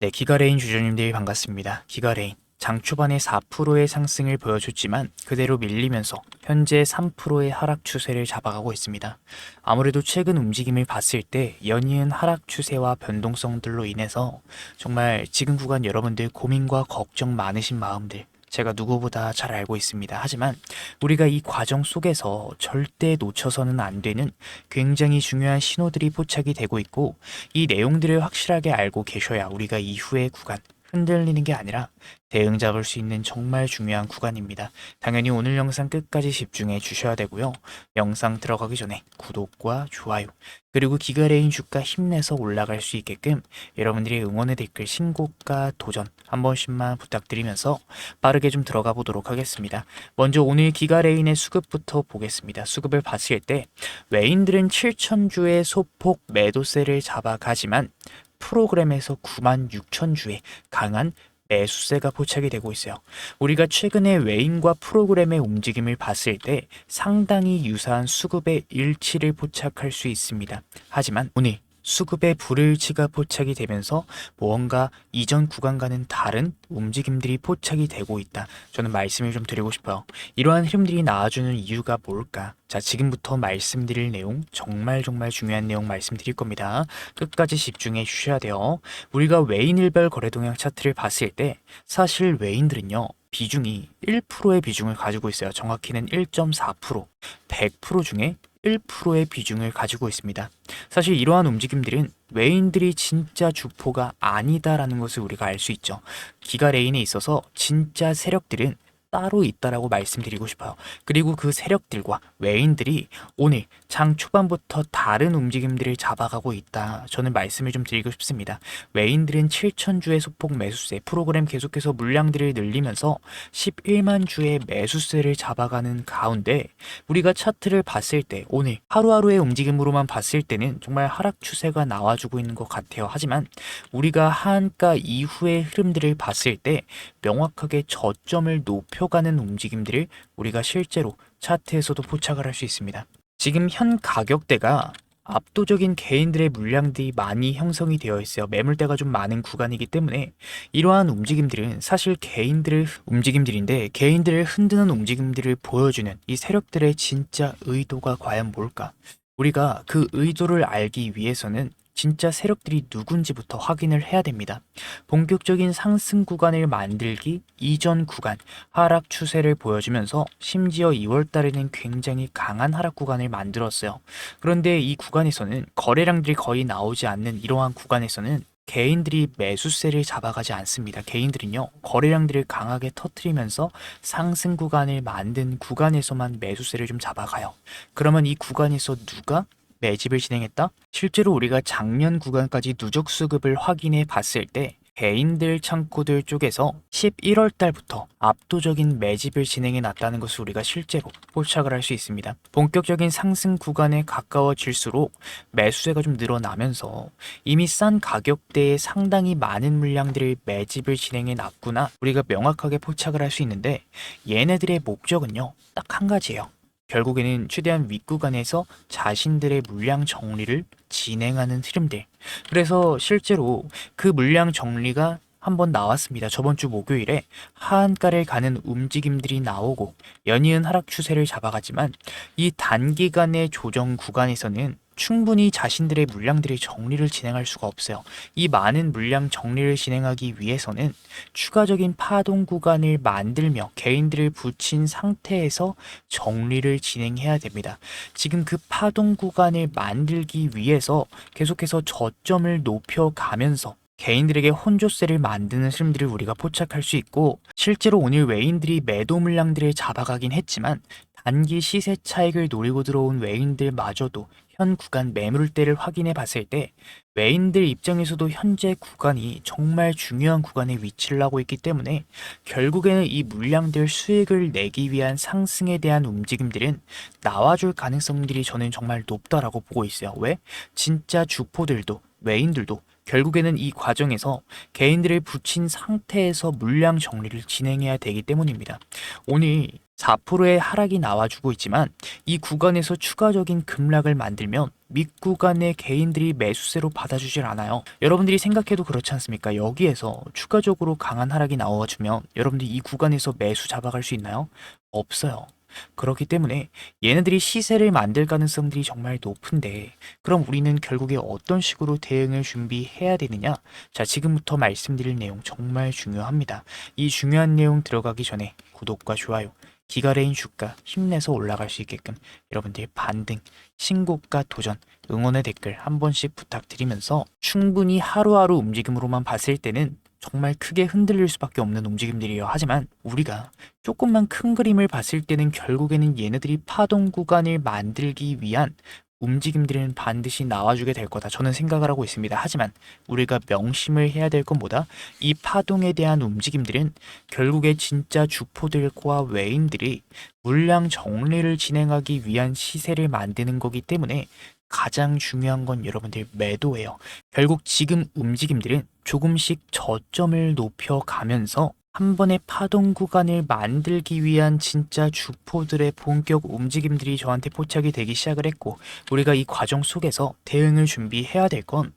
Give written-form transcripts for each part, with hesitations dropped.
네, 기가레인 주주님들 반갑습니다. 기가레인 장 초반에 4%의 상승을 보여줬지만 그대로 밀리면서 현재 3%의 하락 추세를 잡아가고 있습니다. 아무래도 최근 움직임을 봤을 때 연이은 하락 추세와 변동성들로 인해서 정말 지금 구간 여러분들 고민과 걱정 많으신 마음들 제가 누구보다 잘 알고 있습니다. 하지만 우리가 이 과정 속에서 절대 놓쳐서는 안 되는 굉장히 중요한 신호들이 포착이 되고 있고, 이 내용들을 확실하게 알고 계셔야 우리가 이후의 구간 흔들리는 게 아니라 대응 잡을 수 있는 정말 중요한 구간입니다. 당연히 오늘 영상 끝까지 집중해 주셔야 되고요. 영상 들어가기 전에 구독과 좋아요, 그리고 기가레인 주가 힘내서 올라갈 수 있게끔 여러분들이 응원의 댓글 신고가 도전 한 번씩만 부탁드리면서 빠르게 좀 들어가 보도록 하겠습니다. 먼저 오늘 기가레인의 수급부터 보겠습니다. 수급을 봤을 때 외인들은 7,000주의 소폭 매도세를 잡아가지만 프로그램에서 96,000주의 강한 매수세가 포착이 되고 있어요. 우리가 최근에 외인과 프로그램의 움직임을 봤을 때 상당히 유사한 수급의 일치를 포착할 수 있습니다. 하지만 오늘 수급의 불일치가 포착이 되면서 무언가 이전 구간과는 다른 움직임들이 포착이 되고 있다. 저는 말씀을 좀 드리고 싶어요. 이러한 흐름들이 나와주는 이유가 뭘까? 자, 지금부터 말씀드릴 내용 정말 중요한 내용 말씀드릴 겁니다. 끝까지 집중해 주셔야 돼요. 우리가 외인일별 거래동향 차트를 봤을 때 사실 외인들은요, 비중이 1%의 비중을 가지고 있어요. 정확히는 1.4%, 100% 중에 1%의 비중을 가지고 있습니다. 사실 이러한 움직임들은 외인들이 진짜 주포가 아니다라는 것을 우리가 알 수 있죠. 기가레인에 있어서 진짜 세력들은 따로 있다라고 말씀드리고 싶어요. 그리고 그 세력들과 외인들이 오늘 장 초반부터 다른 움직임들을 잡아가고 있다. 저는 말씀을 좀 드리고 싶습니다. 외인들은 7,000주의 소폭 매수세, 프로그램 계속해서 물량들을 늘리면서 11만 주의 매수세를 잡아가는 가운데 우리가 차트를 봤을 때 오늘 하루하루의 움직임으로만 봤을 때는 정말 하락 추세가 나와주고 있는 것 같아요. 하지만 우리가 하한가 이후의 흐름들을 봤을 때 명확하게 저점을 높여가는 움직임들을 우리가 실제로 차트에서도 포착을 할 수 있습니다. 지금 현 가격대가 압도적인 개인들의 물량들이 많이 형성이 되어 있어요. 매물대가 좀 많은 구간이기 때문에 이러한 움직임들은 사실 개인들의 움직임들인데, 개인들을 흔드는 움직임들을 보여주는 이 세력들의 진짜 의도가 과연 뭘까? 우리가 그 의도를 알기 위해서는 진짜 세력들이 누군지부터 확인을 해야 됩니다. 본격적인 상승 구간을 만들기 이전 구간 하락 추세를 보여주면서 심지어 2월 달에는 굉장히 강한 하락 구간을 만들었어요. 그런데 이 구간에서는 거래량들이 거의 나오지 않는 이러한 구간에서는 개인들이 매수세를 잡아가지 않습니다. 개인들은요, 거래량들을 강하게 터트리면서 상승 구간을 만든 구간에서만 매수세를 좀 잡아가요. 그러면 이 구간에서 누가 매집을 진행했다? 실제로 우리가 작년 구간까지 누적 수급을 확인해 봤을 때 개인들 창고들 쪽에서 11월 달부터 압도적인 매집을 진행해 놨다는 것을 우리가 실제로 포착을 할 수 있습니다. 본격적인 상승 구간에 가까워질수록 매수세가 좀 늘어나면서 이미 싼 가격대에 상당히 많은 물량들을 매집을 진행해 놨구나, 우리가 명확하게 포착을 할 수 있는데, 얘네들의 목적은요, 딱 한 가지예요. 결국에는 최대한 윗구간에서 자신들의 물량 정리를 진행하는 흐름들. 그래서 실제로 그 물량 정리가 한번 나왔습니다. 저번 주 목요일에 하한가를 가는 움직임들이 나오고 연이은 하락 추세를 잡아가지만 이 단기간의 조정 구간에서는 충분히 자신들의 물량들의 정리를 진행할 수가 없어요. 이 많은 물량 정리를 진행하기 위해서는 추가적인 파동 구간을 만들며 개인들을 붙인 상태에서 정리를 진행해야 됩니다. 지금 그 파동 구간을 만들기 위해서 계속해서 저점을 높여가면서 개인들에게 혼조세를 만드는 흐름들을 우리가 포착할 수 있고, 실제로 오늘 외인들이 매도 물량들을 잡아가긴 했지만 단기 시세 차익을 노리고 들어온 외인들마저도 현 구간 매물대를 확인해 봤을 때 외인들 입장에서도 현재 구간이 정말 중요한 구간에 위치를 하고 있기 때문에 결국에는 이 물량들 수익을 내기 위한 상승에 대한 움직임들은 나와줄 가능성들이 저는 정말 높다라고 보고 있어요. 왜? 진짜 주포들도 외인들도 결국에는 이 과정에서 개인들을 붙인 상태에서 물량 정리를 진행해야 되기 때문입니다. 오늘 4%의 하락이 나와주고 있지만 이 구간에서 추가적인 급락을 만들면 밑구간의 개인들이 매수세로 받아주질 않아요. 여러분들이 생각해도 그렇지 않습니까? 여기에서 추가적으로 강한 하락이 나와주면 여러분들이 이 구간에서 매수 잡아갈 수 있나요? 없어요. 그렇기 때문에 얘네들이 시세를 만들 가능성들이 정말 높은데, 그럼 우리는 결국에 어떤 식으로 대응을 준비해야 되느냐? 자, 지금부터 말씀드릴 내용 정말 중요합니다. 이 중요한 내용 들어가기 전에 구독과 좋아요, 기가레인 주가 힘내서 올라갈 수 있게끔 여러분들 반등, 신고가 도전, 응원의 댓글 한 번씩 부탁드리면서, 충분히 하루하루 움직임으로만 봤을 때는 정말 크게 흔들릴 수밖에 없는 움직임들이에요. 하지만 우리가 조금만 큰 그림을 봤을 때는 결국에는 얘네들이 파동 구간을 만들기 위한 움직임들은 반드시 나와주게 될 거다, 저는 생각을 하고 있습니다. 하지만 우리가 명심을 해야 될 건 뭐다? 이 파동에 대한 움직임들은 결국에 진짜 주포들과 외인들이 물량 정리를 진행하기 위한 시세를 만드는 거기 때문에 가장 중요한 건 여러분들 매도예요. 결국 지금 움직임들은 조금씩 저점을 높여가면서 한 번의 파동 구간을 만들기 위한 진짜 주포들의 본격 움직임들이 저한테 포착이 되기 시작을 했고, 우리가 이 과정 속에서 대응을 준비해야 될 건,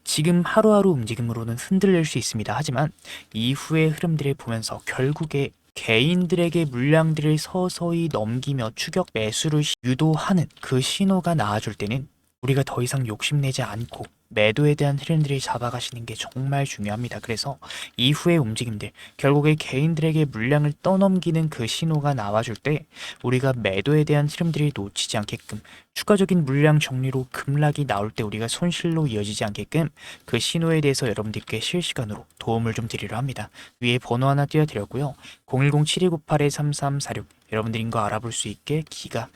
지금 하루하루 움직임으로는 흔들릴 수 있습니다. 하지만 이후의 흐름들을 보면서 결국에 개인들에게 물량들을 서서히 넘기며 추격 매수를 유도하는 그 신호가 나와줄 때는 우리가 더 이상 욕심내지 않고 매도에 대한 흐름들을 잡아가시는 게 정말 중요합니다. 그래서 이후의 움직임들, 결국에 개인들에게 물량을 떠넘기는 그 신호가 나와줄 때 우리가 매도에 대한 흐름들을 놓치지 않게끔, 추가적인 물량 정리로 급락이 나올 때 우리가 손실로 이어지지 않게끔 그 신호에 대해서 여러분들께 실시간으로 도움을 좀 드리려 합니다. 위에 번호 하나 띄워드렸고요. 010-7298-3346, 여러분들인 거 알아볼 수 있게 기가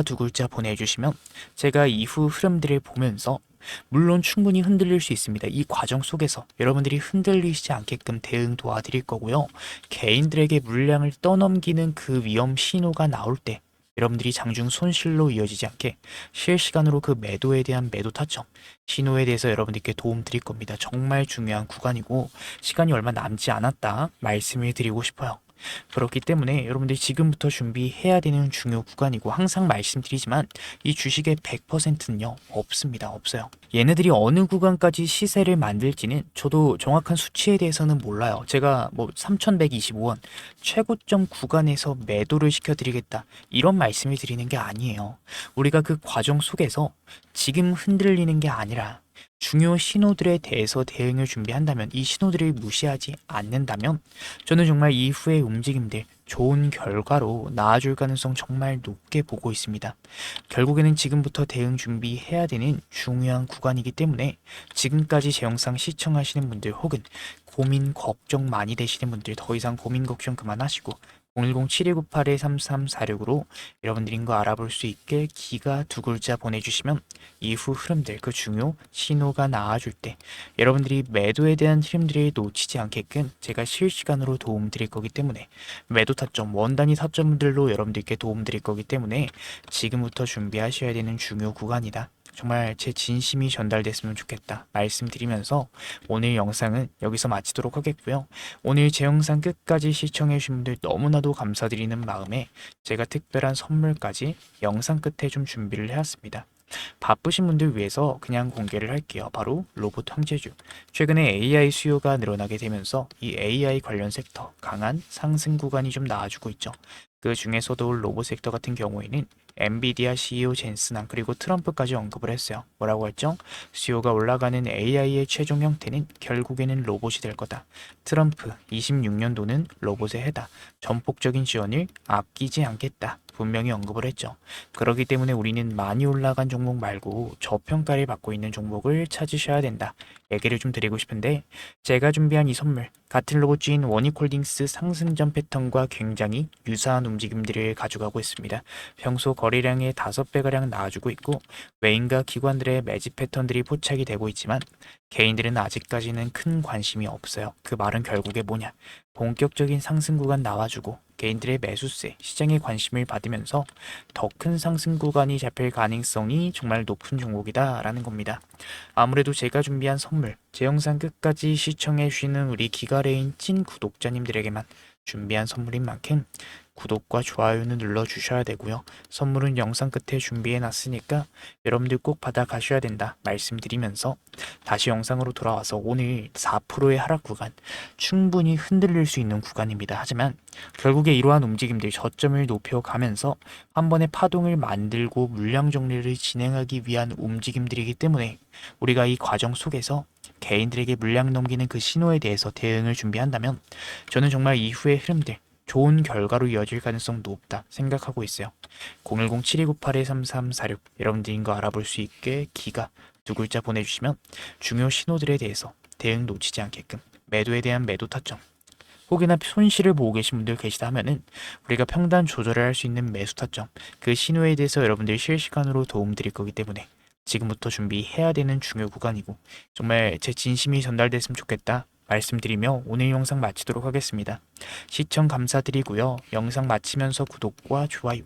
두 글자 보내주시면 제가 이후 흐름들을 보면서, 물론 충분히 흔들릴 수 있습니다. 이 과정 속에서 여러분들이 흔들리지 않게끔 대응 도와드릴 거고요. 개인들에게 물량을 떠넘기는 그 위험 신호가 나올 때 여러분들이 장중 손실로 이어지지 않게 실시간으로 그 매도에 대한 매도 타점, 신호에 대해서 여러분들께 도움 드릴 겁니다. 정말 중요한 구간이고 시간이 얼마 남지 않았다 말씀을 드리고 싶어요. 그렇기 때문에 여러분들이 지금부터 준비해야 되는 중요 구간이고, 항상 말씀드리지만 이 주식의 100%는요 없습니다. 없어요. 얘네들이 어느 구간까지 시세를 만들지는 저도 정확한 수치에 대해서는 몰라요. 제가 뭐 3125원 최고점 구간에서 매도를 시켜드리겠다 이런 말씀을 드리는 게 아니에요. 우리가 그 과정 속에서 지금 흔들리는 게 아니라 중요 신호들에 대해서 대응을 준비한다면, 이 신호들을 무시하지 않는다면 저는 정말 이후의 움직임들 좋은 결과로 나아줄 가능성 정말 높게 보고 있습니다. 결국에는 지금부터 대응 준비해야 되는 중요한 구간이기 때문에 지금까지 제 영상 시청하시는 분들, 혹은 고민 걱정 많이 되시는 분들, 더 이상 고민 걱정 그만하시고 010-7298-3346으로 여러분들인 거 알아볼 수 있게 기가 두 글자 보내주시면 이후 흐름들, 그 중요 신호가 나와줄 때 여러분들이 매도에 대한 흐름들을 놓치지 않게끔 제가 실시간으로 도움 드릴 거기 때문에, 매도 타점, 원단위 타점들로 여러분들께 도움 드릴 거기 때문에 지금부터 준비하셔야 되는 중요 구간이다, 정말 제 진심이 전달됐으면 좋겠다 말씀드리면서 오늘 영상은 여기서 마치도록 하겠고요. 오늘 제 영상 끝까지 시청해주신 분들 너무나도 감사드리는 마음에 제가 특별한 선물까지 영상 끝에 좀 준비를 해왔습니다. 바쁘신 분들 위해서 그냥 공개를 할게요. 바로 로봇 황제주. 최근에 AI 수요가 늘어나게 되면서 이 AI 관련 섹터 강한 상승 구간이 좀 나와주고 있죠. 그 중에서도 로봇 섹터 같은 경우에는 엔비디아 CEO 젠슨한, 그리고 트럼프까지 언급을 했어요. 뭐라고 했죠? 수요가 올라가는 AI의 최종 형태는 결국에는 로봇이 될 거다. 트럼프 26년도는 로봇의 해다. 전폭적인 지원을 아끼지 않겠다, 분명히 언급을 했죠. 그렇기 때문에 우리는 많이 올라간 종목 말고 저평가를 받고 있는 종목을 찾으셔야 된다, 얘기를 좀 드리고 싶은데, 제가 준비한 이 선물, 같은 로봇주인 원익홀딩스 상승전 패턴과 굉장히 유사한 움직임들을 가져가고 있습니다. 평소 거래량의 5배가량 나와주고 있고 외인과 기관들의 매집 패턴들이 포착이 되고 있지만 개인들은 아직까지는 큰 관심이 없어요. 그 말은 결국에 뭐냐? 본격적인 상승 구간 나와주고 개인들의 매수세, 시장의 관심을 받으면서 더 큰 상승 구간이 잡힐 가능성이 정말 높은 종목이다 라는 겁니다. 아무래도 제가 준비한 선물, 제 영상 끝까지 시청해 주시는 우리 기가레인 찐 구독자님들에게만 준비한 선물인 만큼 구독과 좋아요는 눌러주셔야 되고요. 선물은 영상 끝에 준비해 놨으니까 여러분들 꼭 받아 가셔야 된다 말씀드리면서 다시 영상으로 돌아와서 오늘 4%의 하락 구간, 충분히 흔들릴 수 있는 구간입니다. 하지만 결국에 이러한 움직임들 저점을 높여가면서 한 번의 파동을 만들고 물량 정리를 진행하기 위한 움직임들이기 때문에 우리가 이 과정 속에서 개인들에게 물량 넘기는 그 신호에 대해서 대응을 준비한다면 저는 정말 이후의 흐름들 좋은 결과로 이어질 가능성 높다 생각하고 있어요. 010-7298-3346 여러분들인 거 알아볼 수 있게 기가 두 글자 보내주시면 중요 신호들에 대해서 대응 놓치지 않게끔 매도에 대한 매도 타점 혹여나 손실을 보고 계신 분들 계시다 하면은 우리가 평단 조절을 할 수 있는 매수 타점 그 신호에 대해서 여러분들이 실시간으로 도움 드릴 거기 때문에 지금부터 준비해야 되는 중요 구간이고 정말 제 진심이 전달됐으면 좋겠다 말씀드리며 오늘 영상 마치도록 하겠습니다. 시청 감사드리고요. 영상 마치면서 구독과 좋아요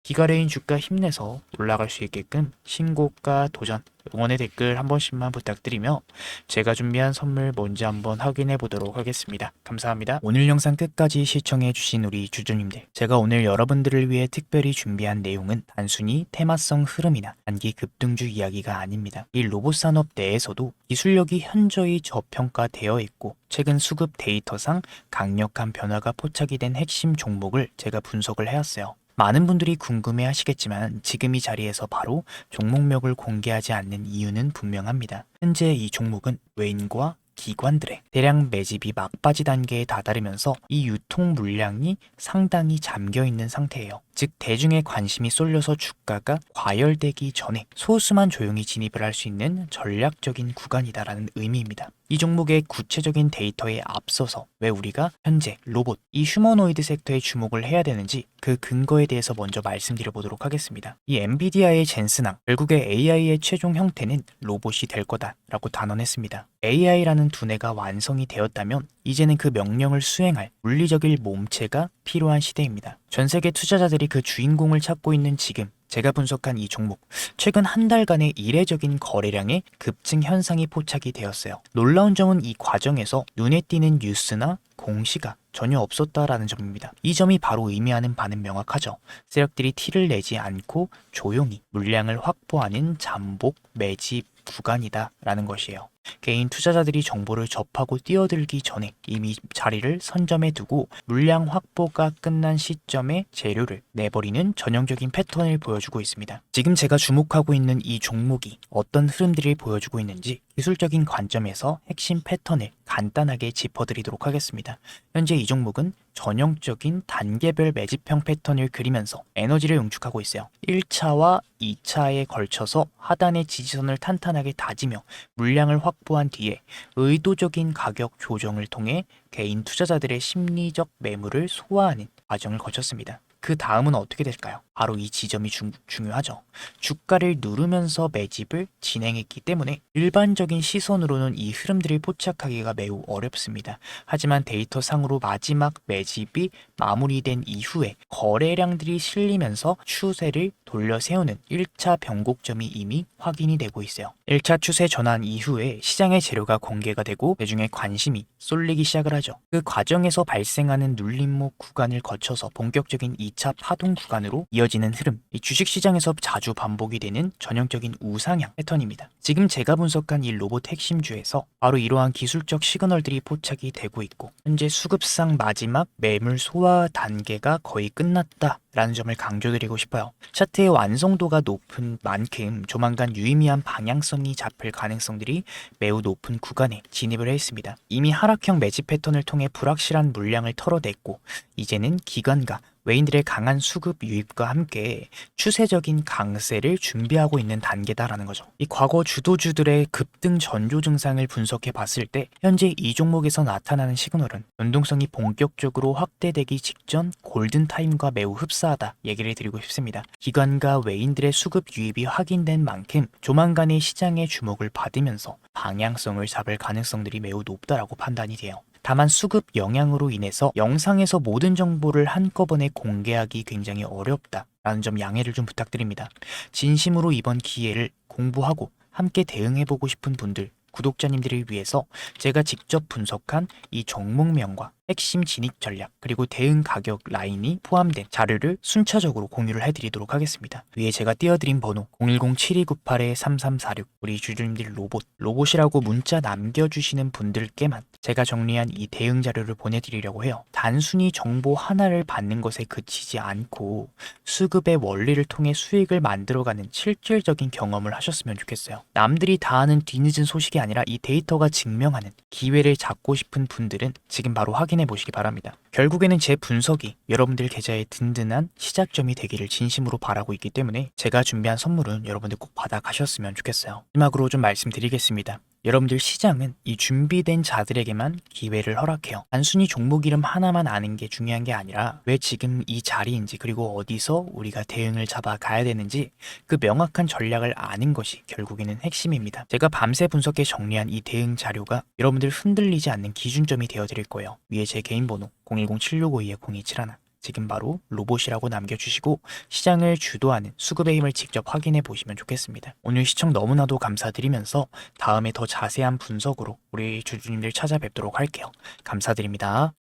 기가레인 주가 힘내서 올라갈 수 있게끔 신고가 도전 응원의 댓글 한 번씩만 부탁드리며 제가 준비한 선물 뭔지 한번 확인해 보도록 하겠습니다. 감사합니다. 오늘 영상 끝까지 시청해 주신 우리 주주님들 제가 오늘 여러분들을 위해 특별히 준비한 내용은 단순히 테마성 흐름이나 단기 급등주 이야기가 아닙니다. 이 로봇 산업 내에서도 기술력이 현저히 저평가되어 있고 최근 수급 데이터상 강력한 변화가 포착이 된 핵심 종목을 제가 분석을 해왔어요. 많은 분들이 궁금해 하시겠지만 지금 이 자리에서 바로 종목명을 공개하지 않는 이유는 분명합니다. 현재 이 종목은 외인과 기관들의 대량 매집이 막바지 단계에 다다르면서 이 유통 물량이 상당히 잠겨 있는 상태예요. 즉 대중의 관심이 쏠려서 주가가 과열되기 전에 소수만 조용히 진입을 할 수 있는 전략적인 구간이다라는 의미입니다. 이 종목의 구체적인 데이터에 앞서서 왜 우리가 현재 로봇, 이 휴머노이드 섹터에 주목을 해야 되는지 그 근거에 대해서 먼저 말씀드려 보도록 하겠습니다. 이 엔비디아의 젠슨왕, 결국에 AI의 최종 형태는 로봇이 될 거다라고 단언했습니다. AI라는 두뇌가 완성이 되었다면 이제는 그 명령을 수행할 물리적인 몸체가 필요한 시대입니다. 전 세계 투자자들이 그 주인공을 찾고 있는 지금 제가 분석한 이 종목 최근 한 달간의 이례적인 거래량의 급증 현상이 포착이 되었어요. 놀라운 점은 이 과정에서 눈에 띄는 뉴스나 공시가 전혀 없었다라는 점입니다. 이 점이 바로 의미하는 바는 명확하죠. 세력들이 티를 내지 않고 조용히 물량을 확보하는 잠복 매집 구간이다라는 것이에요. 개인 투자자들이 정보를 접하고 뛰어들기 전에 이미 자리를 선점해 두고 물량 확보가 끝난 시점에 재료를 내버리는 전형적인 패턴을 보여주고 있습니다. 지금 제가 주목하고 있는 이 종목이 어떤 흐름들을 보여주고 있는지 기술적인 관점에서 핵심 패턴을 간단하게 짚어드리도록 하겠습니다. 현재 이 종목은 전형적인 단계별 매집형 패턴을 그리면서 에너지를 응축하고 있어요. 1차와 2차에 걸쳐서 하단의 지지선을 탄탄하게 다지며 물량을 확보한 뒤에 의도적인 가격 조정을 통해 개인 투자자들의 심리적 매물을 소화하는 과정을 거쳤습니다. 그 다음은 어떻게 될까요? 바로 이 지점이 중요하죠. 주가를 누르면서 매집을 진행했기 때문에 일반적인 시선으로는 이 흐름들을 포착하기가 매우 어렵습니다. 하지만 데이터상으로 마지막 매집이 마무리된 이후에 거래량들이 실리면서 추세를 돌려 세우는 1차 변곡점이 이미 확인이 되고 있어요. 1차 추세 전환 이후에 시장의 재료가 공개가 되고 대중의 관심이 쏠리기 시작을 하죠. 그 과정에서 발생하는 눌림목 구간을 거쳐서 본격적인 2차 파동 구간으로 이어지는 흐름, 이 주식시장에서 자주 반복이 되는 전형적인 우상향 패턴입니다. 지금 제가 분석한 이 로봇 핵심주에서 바로 이러한 기술적 시그널들이 포착이 되고 있고 현재 수급상 마지막 매물 소화 단계가 거의 끝났다 라는 점을 강조드리고 싶어요. 차트의 완성도가 높은 만큼 조만간 유의미한 방향성이 잡힐 가능성들이 매우 높은 구간에 진입을 했습니다. 이미 하락형 매집 패턴을 통해 불확실한 물량을 털어냈고 이제는 기관과 외인들의 강한 수급 유입과 함께 추세적인 강세를 준비하고 있는 단계다라는 거죠. 이 과거 주도주들의 급등 전조 증상을 분석해 봤을 때 현재 이 종목에서 나타나는 시그널은 연동성이 본격적으로 확대되기 직전 골든타임과 매우 흡사하다 얘기를 드리고 싶습니다. 기관과 외인들의 수급 유입이 확인된 만큼 조만간의 시장의 주목을 받으면서 방향성을 잡을 가능성들이 매우 높다라고 판단이 돼요. 다만 수급 영향으로 인해서 영상에서 모든 정보를 한꺼번에 공개하기 굉장히 어렵다라는 점 양해를 좀 부탁드립니다. 진심으로 이번 기회를 공부하고 함께 대응해보고 싶은 분들, 구독자님들을 위해서 제가 직접 분석한 이 종목명과 핵심 진입 전략, 그리고 대응 가격 라인이 포함된 자료를 순차적으로 공유를 해드리도록 하겠습니다. 위에 제가 띄워드린 번호 010-7298-3346 우리 주주님들 로봇이라고 문자 남겨주시는 분들께만 제가 정리한 이 대응 자료를 보내드리려고 해요. 단순히 정보 하나를 받는 것에 그치지 않고 수급의 원리를 통해 수익을 만들어가는 실질적인 경험을 하셨으면 좋겠어요. 남들이 다 아는 뒤늦은 소식이 아니라 이 데이터가 증명하는 기회를 잡고 싶은 분들은 지금 바로 확인해 보시기 바랍니다. 결국에는 제 분석이 여러분들 계좌에 든든한 시작점이 되기를 진심으로 바라고 있기 때문에 제가 준비한 선물은 여러분들 꼭 받아가셨으면 좋겠어요. 마지막으로 좀 말씀드리겠습니다. 여러분들 시장은 이 준비된 자들에게만 기회를 허락해요. 단순히 종목 이름 하나만 아는 게 중요한 게 아니라 왜 지금 이 자리인지 그리고 어디서 우리가 대응을 잡아가야 되는지 그 명확한 전략을 아는 것이 결국에는 핵심입니다. 제가 밤새 분석해 정리한 이 대응 자료가 여러분들 흔들리지 않는 기준점이 되어드릴 거예요. 위에 제 개인 번호 010-7652-0271 지금 바로 로봇이라고 남겨주시고 시장을 주도하는 수급의 힘을 직접 확인해 보시면 좋겠습니다. 오늘 시청 너무나도 감사드리면서 다음에 더 자세한 분석으로 우리 주주님들 찾아뵙도록 할게요. 감사드립니다.